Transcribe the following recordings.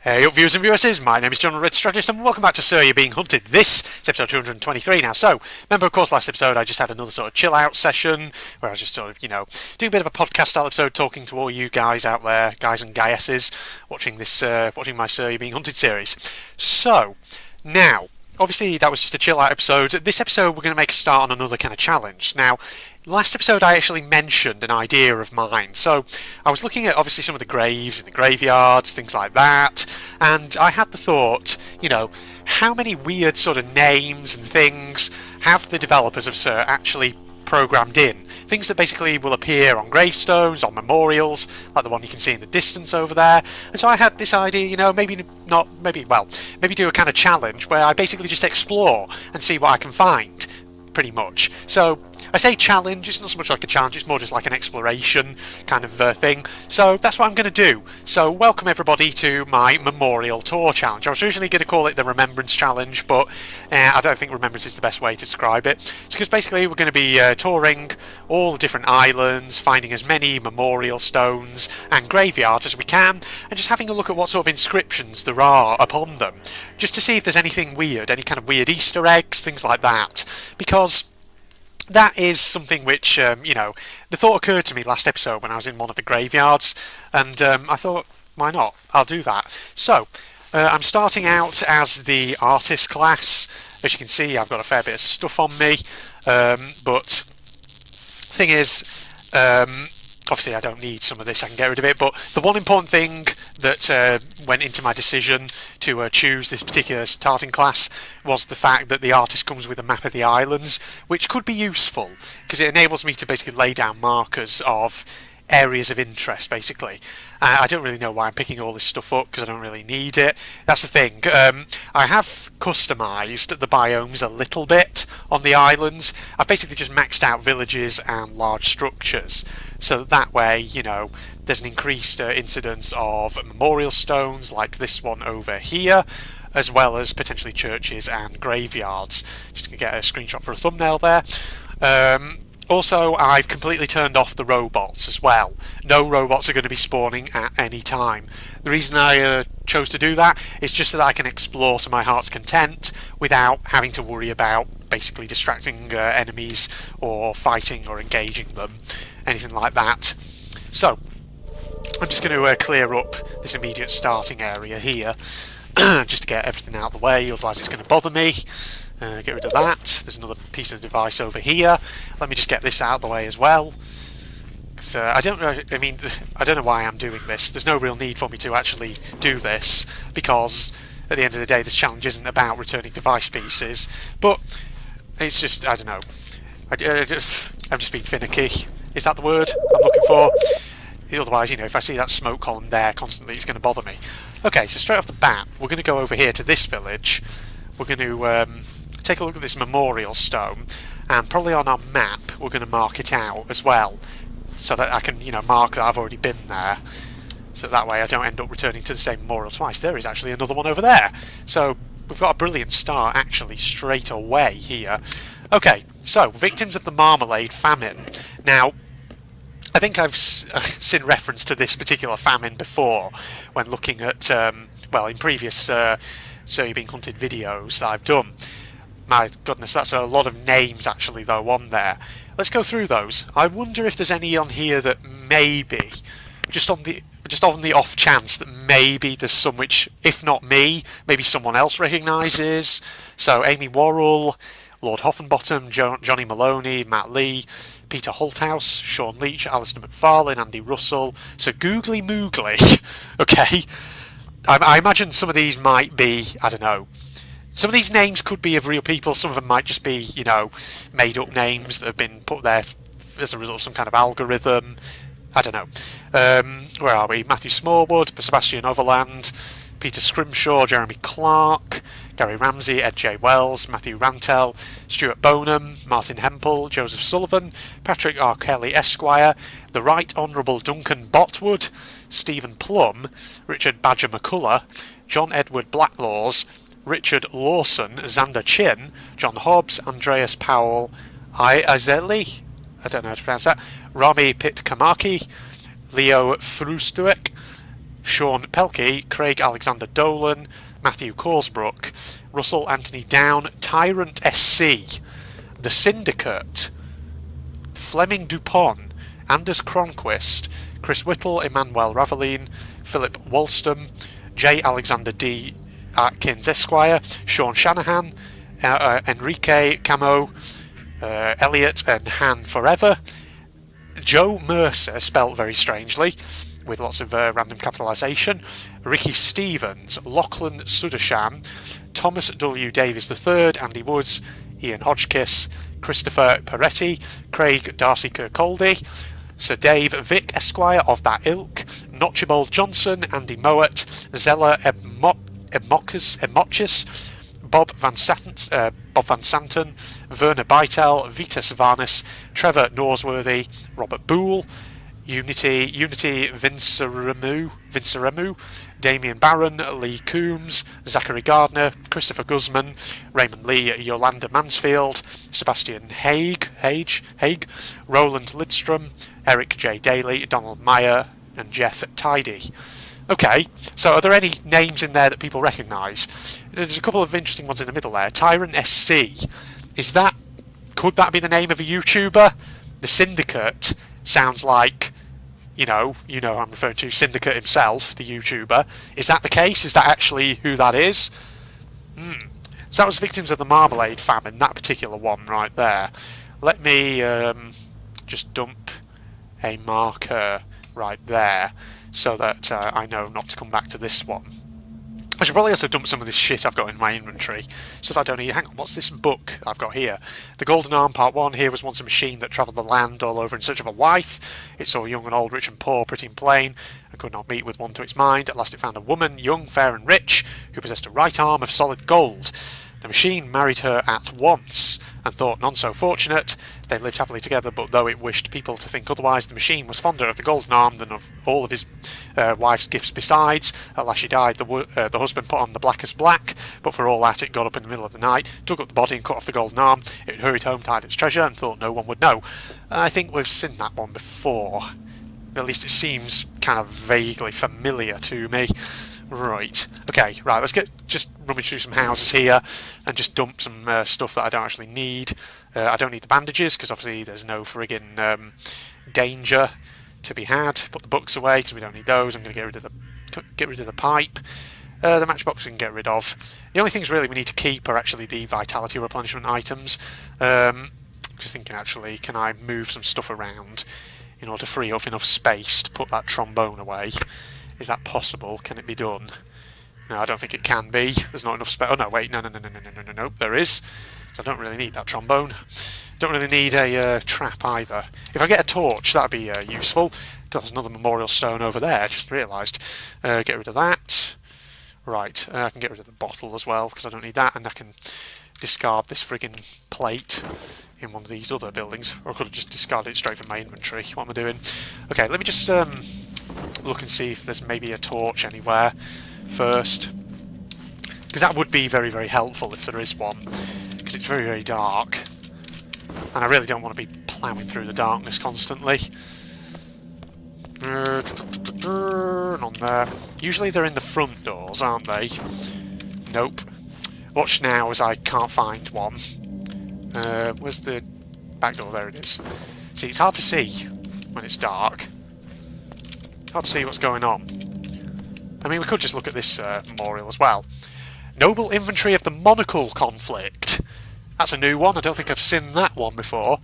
Hey up viewers and viewers, my name is John Red Strategist and welcome back to Sir You're Being Hunted. This is episode 223 now. So, remember of course last episode I just had another sort of chill out session where I was just sort of, doing a bit of a podcast style episode talking to all you guys out there, guys and guyesses, watching my Sir You're Being Hunted series. So, now, obviously that was just a chill out episode. This episode we're going to make a start on another kind of challenge. Now, last episode I actually mentioned an idea of mine. So I was looking at obviously some of the graves in the graveyards, things like that, and I had the thought, how many weird sort of names and things have the developers of Sir actually programmed in? Things that basically will appear on gravestones, on memorials, like the one you can see in the distance over there. And so I had this idea, maybe do a kind of challenge where I basically just explore and see what I can find, pretty much. So I say challenge, it's not so much like a challenge, it's more just like an exploration kind of thing. So that's what I'm going to do. So welcome everybody to my Memorial Tour Challenge. I was originally going to call it the Remembrance Challenge, but I don't think Remembrance is the best way to describe it. It's because basically we're going to be touring all the different islands, finding as many memorial stones and graveyards as we can, and just having a look at what sort of inscriptions there are upon them, just to see if there's anything weird, any kind of weird Easter eggs, things like that. Because that is something which, the thought occurred to me last episode when I was in one of the graveyards, and I thought, why not? I'll do that. So, I'm starting out as the artist class. As you can see, I've got a fair bit of stuff on me, but thing is, obviously I don't need some of this, I can get rid of it, but the one important thing that went into my decision to choose this particular starting class was the fact that the artist comes with a map of the islands, which could be useful because it enables me to basically lay down markers of areas of interest, basically. I don't really know why I'm picking all this stuff up because I don't really need it. That's the thing. I have customised the biomes a little bit on the islands. I've basically just maxed out villages and large structures, so that way, there's an increased incidence of memorial stones like this one over here, as well as potentially churches and graveyards. Just going to get a screenshot for a thumbnail there. Also, I've completely turned off the robots as well. No robots are going to be spawning at any time. The reason I chose to do that is just so that I can explore to my heart's content without having to worry about basically distracting enemies or fighting or engaging them, anything like that. So, I'm just going to clear up this immediate starting area here, just to get everything out of the way, otherwise it's going to bother me. Get rid of that. There's another piece of device over here. Let me just get this out of the way as well. I don't know why I'm doing this. There's no real need for me to actually do this, because at the end of the day this challenge isn't about returning device pieces, but it's just, I don't know. I'm just being finicky. Is that the word I'm looking for? Otherwise, if I see that smoke column there constantly, it's going to bother me. Okay, so straight off the bat, we're going to go over here to this village. We're going to take a look at this memorial stone, and probably on our map we're going to mark it out as well, so that I can mark that I've already been there, so that way I don't end up returning to the same memorial twice. There is actually another one over there, so we've got a brilliant start actually straight away here. Okay, so victims of the Marmalade famine. Now, I think I've seen reference to this particular famine before when looking at in previous So You're Being Hunted videos that I've done. My goodness, that's a lot of names actually though on there. Let's go through those. I wonder if there's any on here that maybe, just on the off chance that maybe there's some which, if not me, maybe someone else recognises. So Amy Worrell, Lord Hoffinbottom, Johnny Maloney, Matt Lee, Peter Holthouse, Sean Leach, Alistair McFarlane, Andy Russell. So Googly Moogly. Okay. I imagine some of these might be, I don't know, some of these names could be of real people, some of them might just be, made up names that have been put there as a result of some kind of algorithm. I don't know. Where are we? Matthew Smallwood, Sebastian Overland, Peter Scrimshaw, Jeremy Clark, Gary Ramsey, Ed J. Wells, Matthew Rantel, Stuart Bonham, Martin Hempel, Joseph Sullivan, Patrick R. Kelly Esquire, the Right Honourable Duncan Botwood, Stephen Plum, Richard Badger McCullough, John Edward Blacklaws, Richard Lawson, Xander Chin, John Hobbs, Andreas Powell, Azeli, I don't know how to pronounce that, Rami Pitkamaki, Leo Frustuik, Sean Pelkey, Craig Alexander Dolan, Matthew Corsbrook, Russell Anthony Down, Tyrant SC, The Syndicate, Fleming Dupont, Anders Cronquist, Chris Whittle, Emmanuel Raveline, Philip Walston, J. Alexander D. Atkins Esquire, Sean Shanahan, Enrique Camo, Elliot and Han Forever, Joe Mercer, spelt very strangely, with lots of random capitalisation, Ricky Stevens, Lachlan Sudarsham, Thomas W. Davies III, Andy Woods, Ian Hodgkiss, Christopher Peretti, Craig Darcy Kirkcaldy, Sir Dave Vick Esquire of that ilk, Notchibald Johnson, Andy Mowat, Zella Emochis, Bob Van Santen, Werner Beitel, Vitas Varnes, Trevor Norsworthy, Robert Boole, Unity Vinceremu, Damien Barron, Lee Coombs, Zachary Gardner, Christopher Guzman, Raymond Lee, Yolanda Mansfield, Sebastian Haig, Roland Lidstrom, Eric J. Daly, Donald Meyer, and Jeff Tidy. Okay, so are there any names in there that people recognise? There's a couple of interesting ones in the middle there. Tyrant SC, could that be the name of a YouTuber? The Syndicate sounds like, you know who I'm referring to, Syndicate himself, the YouTuber. Is that the case? Is that actually who that is? So that was Victims of the Marmalade Famine, that particular one right there. Let me just dump a marker right there, so that I know not to come back to this one. I should probably also dump some of this shit I've got in my inventory, so that I don't need... Hang on, what's this book I've got here? The Golden Arm, Part 1. Here was once a machine that travelled the land all over in search of a wife. It saw young and old, rich and poor, pretty and plain, and could not meet with one to its mind. At last it found a woman, young, fair and rich, who possessed a right arm of solid gold. The machine married her at once, and thought none so fortunate. They lived happily together, but though it wished people to think otherwise, the machine was fonder of the golden arm than of all of his wife's gifts besides. At last she died. The husband put on the blackest black, but for all that it got up in the middle of the night, dug up the body and cut off the golden arm. It hurried home to hide its treasure, and thought no one would know. I think we've seen that one before. At least it seems kind of vaguely familiar to me. Right, okay, right, let's just rummage through some houses here and just dump some stuff that I don't actually need. I don't need the bandages, because obviously there's no friggin' danger to be had. Put the books away, because we don't need those. I'm going to get rid of the pipe. The matchbox we can get rid of. The only things really we need to keep are actually the vitality replenishment items. Just thinking, actually, can I move some stuff around in order to free up enough space to put that trombone away? Is that possible? Can it be done? No, I don't think it can be. There's not enough space. Oh, no, wait. No, there is. So I don't really need that trombone. Don't really need a trap either. If I get a torch, that'd be useful. God, there's another memorial stone over there. I just realised. Get rid of that. Right, I can get rid of the bottle as well, because I don't need that. And I can discard this friggin' plate in one of these other buildings. Or I could have just discarded it straight from my inventory. What am I doing? Okay, let me just... look and see if there's maybe a torch anywhere first, because that would be very, very helpful if there is one, because it's very, very dark and I really don't want to be ploughing through the darkness constantly. On there. Usually they're in the front doors, aren't they? Nope. Watch now as I can't find one. Where's the back door? There it is. See, it's hard to see when it's dark. Hard to see what's going on. I mean, we could just look at this memorial as well. Noble Infantry of the Monocle Conflict. That's a new one. I don't think I've seen that one before.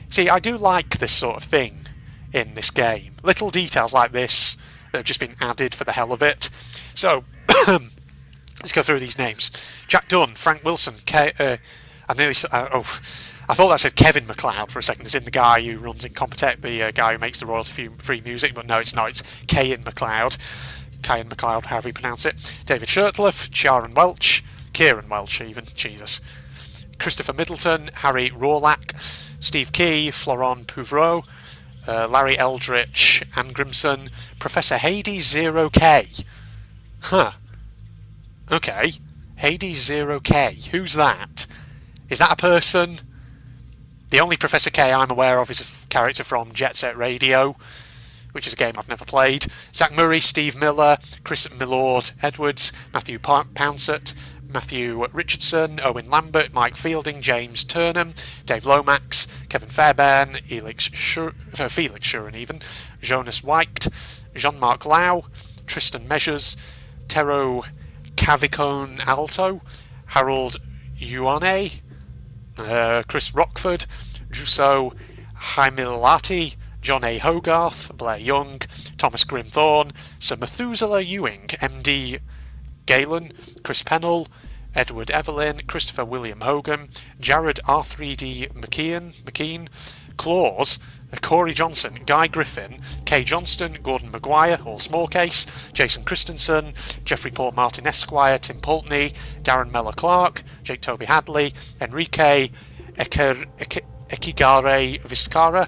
See, I do like this sort of thing in this game. Little details like this that have just been added for the hell of it. So, let's go through these names. Jack Dunn, Frank Wilson, I thought that said Kevin MacLeod for a second, as in the guy who runs Incompetech, the guy who makes the royalty-free music, but no, it's not. It's Kyan MacLeod, however you pronounce it. David Shirtliff, Kieran Welch even, Jesus. Christopher Middleton, Harry Rawlack, Steve Key, Florent Pouvreau, Larry Eldritch, Anne Grimson, Professor Hades 0K. Huh. Okay. Hades 0K. Who's that? Is that a person? The only Professor K I'm aware of is a character from Jet Set Radio, which is a game I've never played. Zach Murray, Steve Miller, Chris Millward-Edwards, Matthew Pouncett, Matthew Richardson, Owen Lambert, Mike Fielding, James Turnham, Dave Lomax, Kevin Fairbairn, Felix Shuren even, Jonas White, Jean-Marc Lau, Tristan Measures, Tero Cavicone Alto, Harold Ioane, Chris Rockford, Jusso Haimilati, John A. Hogarth, Blair Young, Thomas Grimthorne, Sir Methuselah Ewing, MD Galen, Chris Pennell, Edward Evelyn, Christopher William Hogan, Jared R3D McKean, Claus, Corey Johnson, Guy Griffin, Kay Johnston, Gordon Maguire, all small case, Jason Christensen, Jeffrey Paul Martin Esquire, Tim Pulteney, Darren Mellor Clark, Jake Toby Hadley, Enrique Ekigare Vicara,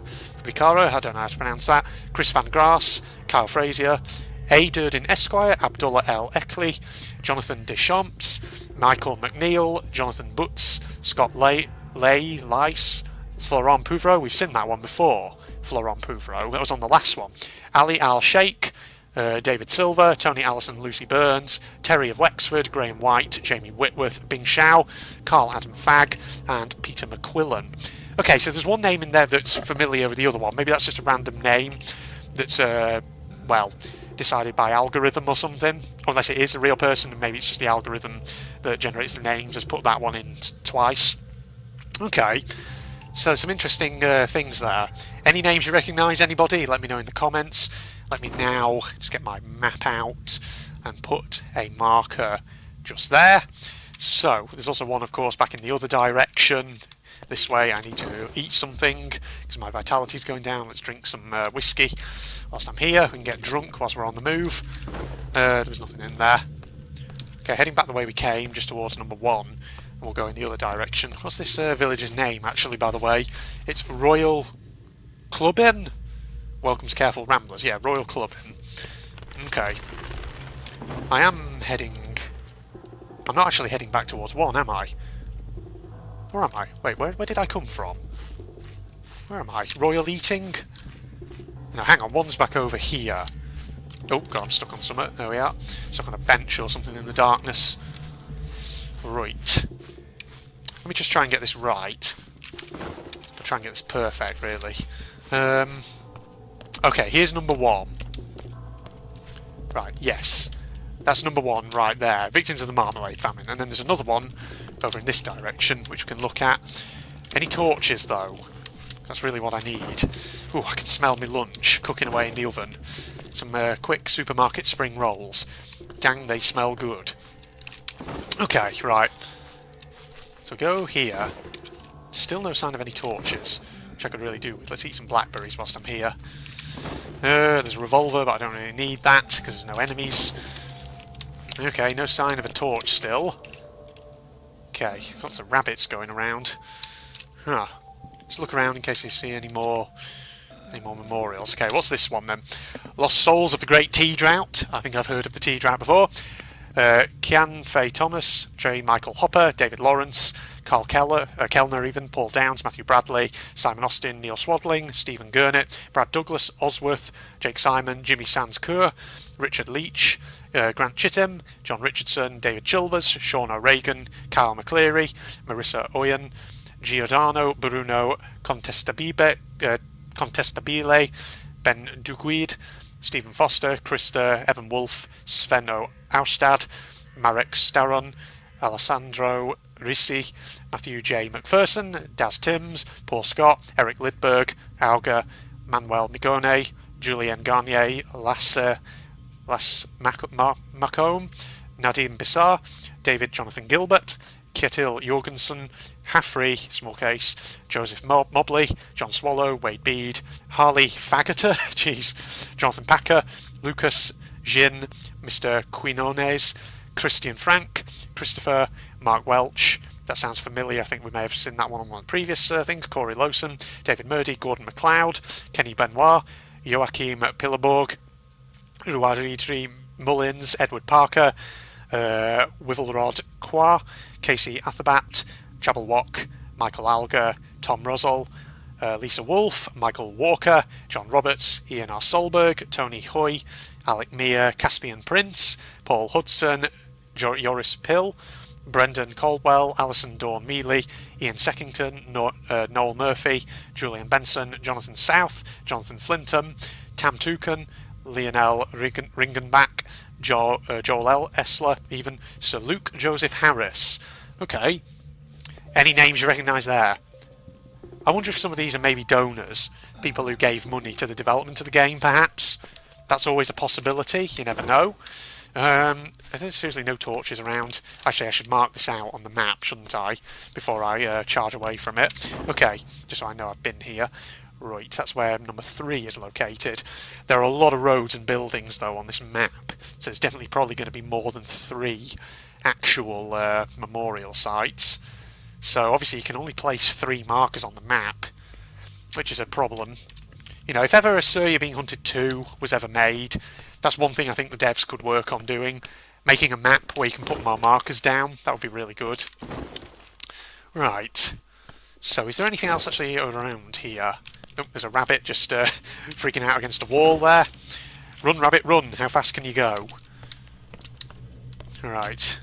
I don't know how to pronounce that, Chris Van Grass, Kyle Frazier, A. Durden Esquire, Abdullah L. Eckley, Jonathan Deschamps, Michael McNeil, Jonathan Butts, Scott Lice, Florent Pouvreau, we've seen that one before, Florent Pouvreau, that was on the last one, Ali Al-Sheikh, David Silver, Tony Allison, Lucy Burns, Terry of Wexford, Graham White, Jamie Whitworth, Bing Shao, Carl Adam Fagg, and Peter McQuillan. Okay, so there's one name in there that's familiar with the other one. Maybe that's just a random name that's, decided by algorithm or something. Unless it is a real person, and maybe it's just the algorithm that generates the names has put that one in twice. Okay, so some interesting things there. Any names you recognise? Anybody? Let me know in the comments. Let me now just get my map out and put a marker just there. So, there's also one, of course, back in the other direction. This way I need to eat something because my vitality's going down. Let's drink some whiskey whilst I'm here. We can get drunk whilst we're on the move. There was nothing in there. Okay, heading back the way we came, just towards number 1. And we'll go in the other direction. What's this village's name, actually, by the way? It's Royal Clubbin? Welcomes careful ramblers. Yeah, Royal Clubbin. Okay. I am heading... I'm not actually heading back towards 1, am I? Where am I? Wait, where did I come from? Where am I? Royal Eating? No, hang on, 1's back over here. Oh, God, I'm stuck on something. There we are. Stuck on a bench or something in the darkness. Right. Let me just try and get this right. I'll try and get this perfect, really. Okay, here's number 1. Right, yes. That's number 1 right there. Victims of the Marmalade Famine. And then there's another one over in this direction, which we can look at. Any torches, though? That's really what I need. Ooh, I can smell my lunch cooking away in the oven. Some quick supermarket spring rolls. Dang, they smell good. Okay, right. So go here. Still no sign of any torches, which I could really do with. Let's eat some blackberries whilst I'm here. There's a revolver, but I don't really need that because there's no enemies. Okay, no sign of a torch still. Okay, got some rabbits going around. Huh. Just look around in case you see any more memorials. Okay, what's this one then? Lost Souls of the Great Tea Drought. I think I've heard of the tea drought before. Kian Fay Thomas, J. Michael Hopper, David Lawrence, Carl Kellner even, Paul Downs, Matthew Bradley, Simon Austin, Neil Swadling, Stephen Gurnett, Brad Douglas, Osworth, Jake Simon, Jimmy Sands-Kerr, Richard Leach, Grant Chittim, John Richardson, David Chilvers, Sean O'Regan, Kyle McCleary, Marissa Oyen, Giordano Bruno Contestabile, Ben Duguid, Stephen Foster, Krista, Evan Wolfe, Sven Austad, Marek Staron, Alessandro Risi, Matthew J. McPherson, Daz Timms, Paul Scott, Eric Lidberg, Auger, Manuel Migone, Julien Garnier, Lasse Macomb, Nadim Bissar, David Jonathan Gilbert, Kjetil Jorgensen, Haffrey, small case, Joseph Mobley, John Swallow, Wade Bede, Harley Faggoter, jeez, Jonathan Packer, Lucas Jin, Mr. Quinones, Christian Frank, Christopher, Mark Welch, that sounds familiar, I think we may have seen that one on one of the previous things, Corey Lawson, David Murdy, Gordon MacLeod, Kenny Benoit, Joachim Pilleborg, Ruaridri Mullins, Edward Parker, Wivelrod Qua, Casey Atherbat, Jabberwock, Michael Alger, Tom Rosell, Lisa Wolfe, Michael Walker, John Roberts, Ian R. Solberg, Tony Hoy, Alec Meir, Caspian Prince, Paul Hudson, Joris Pill, Brendan Caldwell, Alison Dawn Mealy, Ian Seckington, Noel Murphy, Julian Benson, Jonathan South, Jonathan Flintham, Tam Tucan, Lionel Ringenbach, Joel L. Essler, even Sir Luke Joseph Harris. Okay. Any names you recognise there? I wonder if some of these are maybe donors, people who gave money to the development of the game, perhaps. That's always a possibility, you never know. There's seriously no torches around. Actually, I should mark this out on the map, shouldn't I, before I charge away from it. Okay, just so I know I've been here. Right, that's where number 3 is located. There are a lot of roads and buildings, though, on this map, so there's definitely probably going to be more than 3 actual memorial sites. So obviously you can only place 3 markers on the map, which is a problem. You know, if ever a Sir You're Being Hunted 2 was ever made, that's one thing I think the devs could work on doing. Making a map where you can put more markers down, that would be really good. Right, so is there anything else actually around here? Nope, there's a rabbit just freaking out against a wall there. Run, rabbit, run. How fast can you go? Right.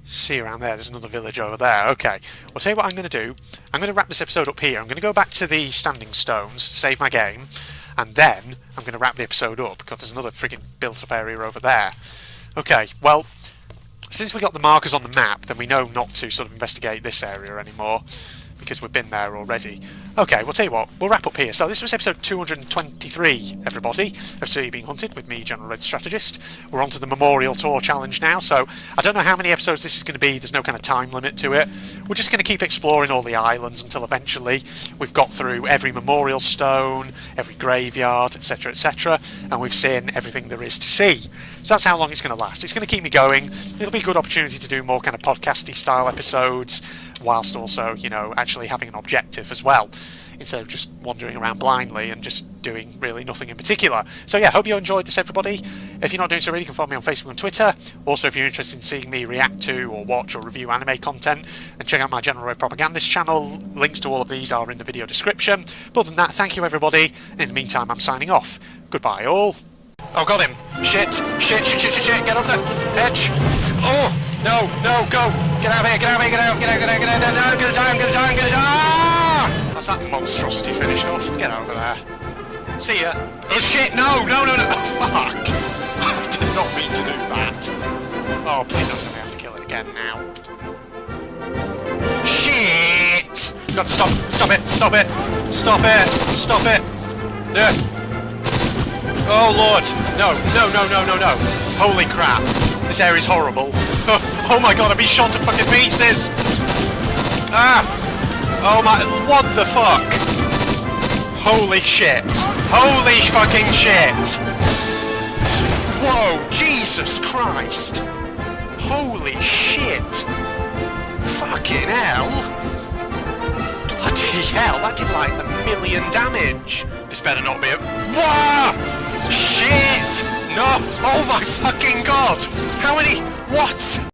See around there, there's another village over there. Okay, well, I'll tell you what I'm going to do. I'm going to wrap this episode up here. I'm going to go back to the standing stones, save my game, and then I'm going to wrap the episode up, because there's another frigging built-up area over there. Okay, well, since we got the markers on the map, then we know not to sort of investigate this area anymore, because we've been there already. Okay, we'll tell you what, we'll wrap up here. So this was episode 223, everybody, of Sir You're Being Hunted with me, General Red Strategist. We're on to the Memorial Tour Challenge now, so I don't know how many episodes this is going to be. There's no kind of time limit to it. We're just going to keep exploring all the islands until eventually we've got through every memorial stone, every graveyard, etc, etc, and we've seen everything there is to see. So that's how long it's going to last. It's going to keep me going. It'll be a good opportunity to do more kind of podcasty style episodes, whilst also, you know, actually having an objective as well, instead of just wandering around blindly and just doing really nothing in particular. So yeah, hope you enjoyed this, everybody. If you're not doing so already, you can follow me on Facebook and Twitter. Also, if you're interested in seeing me react to or watch or review anime content, then check out my General Red Propagandist channel. Links to all of these are in the video description. But other than that, thank you, everybody. And in the meantime, I'm signing off. Goodbye, all. Oh, got him. Shit. Get off the edge. Oh, no, go. Get out of here, get out. No, I'm gonna die. That's that monstrosity finished off. Get over there. See ya. Oh, shit, no. Oh, fuck. I did not mean to do that. Oh, please don't tell me I have to kill it again now. Shit. Got to stop it. Yeah. Oh lord, no. Holy crap, this area's horrible. Oh my god, I'm being shot to fucking pieces. Oh my, what the fuck? Holy shit. Holy fucking shit. Whoa, Jesus Christ. Holy shit. Fucking hell. Bloody hell, that did like 1 million damage. This better not be a... Whoa! Shit! No! Oh my fucking god! How many... What?